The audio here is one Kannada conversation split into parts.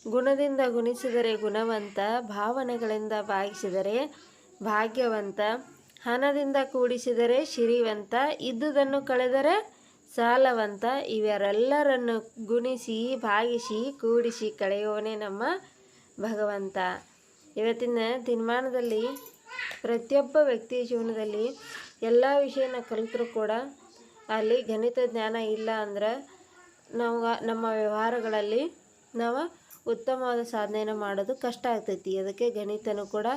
ಗುಣದಿಂದ ಗುಣಿಸಿದರೆ ಗುಣವಂತ, ಭಾವನೆಗಳಿಂದ ಭಾಗಿಸಿದರೆ ಭಾಗ್ಯವಂತ, ಹಣದಿಂದ ಕೂಡಿಸಿದರೆ ಸಿರಿವಂತ, ಇದ್ದುದನ್ನು ಕಳೆದರೆ ಸಾಲವಂತ. ಇವರೆಲ್ಲರನ್ನು ಗುಣಿಸಿ ಭಾಗಿಸಿ ಕೂಡಿಸಿ ಕಳೆಯೋನೇ ನಮ್ಮ ಭಗವಂತ. ಇವತ್ತಿನ ದಿನಮಾನದಲ್ಲಿ ಪ್ರತಿಯೊಬ್ಬ ವ್ಯಕ್ತಿಯ ಜೀವನದಲ್ಲಿ ಎಲ್ಲ ವಿಷಯನ ಕಲಿತರೂ ಕೂಡ ಅಲ್ಲಿ ಗಣಿತ ಜ್ಞಾನ ಇಲ್ಲ ಅಂದ್ರೆ ನಾವು ನಮ್ಮ ವ್ಯವಹಾರಗಳಲ್ಲಿ ನಾವು ಉತ್ತಮವಾದ ಸಾಧನೆಯನ್ನು ಮಾಡೋದು ಕಷ್ಟ ಆಗ್ತೈತಿ. ಅದಕ್ಕೆ ಗಣಿತನೂ ಕೂಡ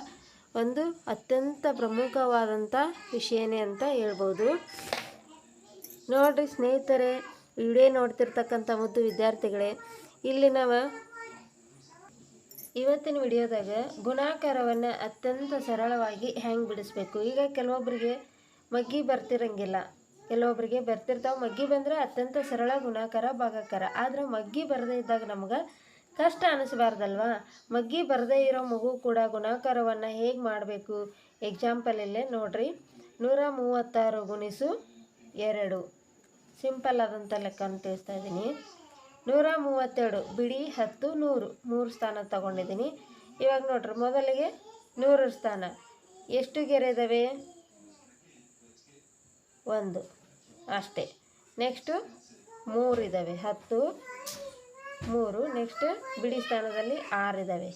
ಒಂದು ಅತ್ಯಂತ ಪ್ರಮುಖವಾದಂಥ ವಿಷಯನೇ ಅಂತ ಹೇಳ್ಬೋದು. ನೋಡಿರಿ ಸ್ನೇಹಿತರೆ, ವಿಡಿಯೋ ನೋಡ್ತಿರ್ತಕ್ಕಂಥ ಮುದ್ದು ವಿದ್ಯಾರ್ಥಿಗಳೇ, ಇಲ್ಲಿ ನಾವು ಇವತ್ತಿನ ವಿಡಿಯೋದಾಗ ಗುಣಾಕಾರವನ್ನು ಅತ್ಯಂತ ಸರಳವಾಗಿ ಹೆಂಗೆ ಬಿಡಿಸ್ಬೇಕು. ಈಗ ಕೆಲವೊಬ್ಬರಿಗೆ ಮಗ್ಗಿ ಬರ್ತಿರಂಗಿಲ್ಲ, ಕೆಲವೊಬ್ಬರಿಗೆ ಬರ್ತಿರ್ತಾವೆ. ಮಗ್ಗಿ ಬಂದರೆ ಅತ್ಯಂತ ಸರಳ ಗುಣಾಕಾರ ಭಾಗಾಕಾರ. ಆದರೆ ಮಗ್ಗಿ ಬರದೇ ಇದ್ದಾಗ ನಮ್ಗೆ ಕಷ್ಟ ಅನಿಸ್ಬಾರ್ದಲ್ವ. ಮಗ್ಗಿ ಬರದೇ ಇರೋ ಮಗು ಕೂಡ ಗುಣಾಕಾರವನ್ನು ಹೇಗೆ ಮಾಡಬೇಕು ಎಕ್ಸಾಂಪಲಲ್ಲೇ ನೋಡ್ರಿ. 136 ಗುಣಿಸು 2 ಸಿಂಪಲ್ ಆದಂಥ ಲೆಕ್ಕನ ತಿಳಿಸ್ತಾ ಇದ್ದೀನಿ. 132 ಬಿಡಿ 10 100 3 ಸ್ಥಾನ ತಗೊಂಡಿದ್ದೀನಿ. ಇವಾಗ ನೋಡ್ರಿ, ಮೊದಲಿಗೆ 100 ಸ್ಥಾನ ಎಷ್ಟು ಗೆರೆ ಇದ್ದಾವೆ? 1 ಅಷ್ಟೇ. ನೆಕ್ಸ್ಟು 3 ಇದ್ದಾವೆ, 10 3. ನೆಕ್ಸ್ಟ್ ಬಿಡಿ ಸ್ಥಾನದಲ್ಲಿ 6 ಇದ್ದಾವೆ,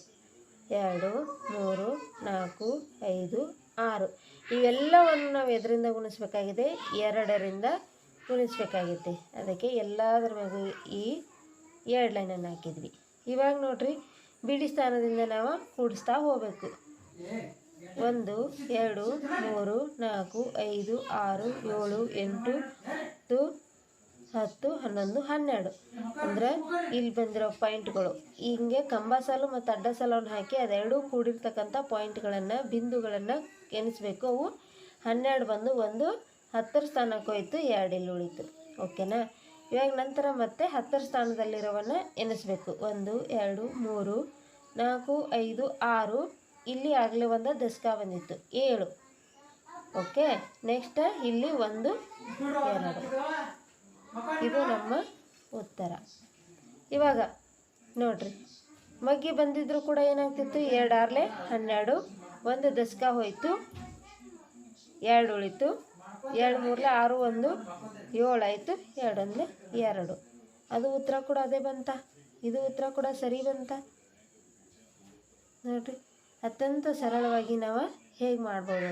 2 3 4 5 6. ಇವೆಲ್ಲವನ್ನು ನಾವು ಎದರಿಂದ ಗುಣಿಸ್ಬೇಕಾಗಿದೆ? 2ರಿಂದ ಗುಣಿಸ್ಬೇಕಾಗೈತಿ. ಅದಕ್ಕೆ ಎಲ್ಲದರ ಮ್ಯಾಗೂ ಈ 2 ಲೈನನ್ನು ಹಾಕಿದ್ವಿ. ಇವಾಗ ನೋಡ್ರಿ, ಬಿಡಿ ಸ್ಥಾನದಿಂದ ನಾವು ಕೂಡಿಸ್ತಾ ಹೋಗಬೇಕು. 1 2 3 4 5 6 7 8 10 11 12. ಅಂದ್ರೆ ಇಲ್ಲಿ ಬಂದಿರೋ ಪಾಯಿಂಟ್ಗಳು ಹಿಂಗೆ ಕಂಬ ಸಾಲು ಮತ್ತು ಅಡ್ಡ ಸಾಲವನ್ನು ಹಾಕಿ ಅದೆರಡೂ ಕೂಡಿರ್ತಕ್ಕಂಥ ಪಾಯಿಂಟ್ಗಳನ್ನು ಬಿಂದುಗಳನ್ನು ಎಣಿಸ್ಬೇಕು. ಅವು 12 ಬಂದು 1 10ರ ಸ್ಥಾನಕ್ಕೆ ಹೋಯ್ತು, 2 ಇಲ್ಲಿ ಉಳಿತು. ಓಕೆನಾ? ಇವಾಗ ನಂತರ ಮತ್ತೆ 10ರ ಸ್ಥಾನದಲ್ಲಿರೋವನ್ನು ಎಣಿಸ್ಬೇಕು. 1 2 3 4 5 6. ಇಲ್ಲಿ ಆಗಲೇ ಒಂದು ದಶಕ ಬಂದಿತ್ತು, 7. ಓಕೆ, ನೆಕ್ಸ್ಟ್ ಇಲ್ಲಿ 1 2. ಇದು ನಮ್ಮ ಉತ್ತರ. ಇವಾಗ ನೋಡ್ರಿ, ಮಗ್ಗಿ ಬಂದಿದ್ರು ಕೂಡ ಏನಾಗ್ತಿತ್ತು? 2 6 12. 1 ದಶಕ ಹೋಯಿತು, 2 ಉಳಿತು. 2 3 6 1 7 ಆಯಿತು, 2 1 2. ಅದು ಉತ್ತರ ಕೂಡ ಅದೇ ಬಂತ. ಇದು ಉತ್ತರ ಕೂಡ ಸರಿ ಬಂತ. ನೋಡ್ರಿ, ಅತ್ಯಂತ ಸರಳವಾಗಿ ನಾವು ಹೇಗೆ ಮಾಡ್ಬೋದು.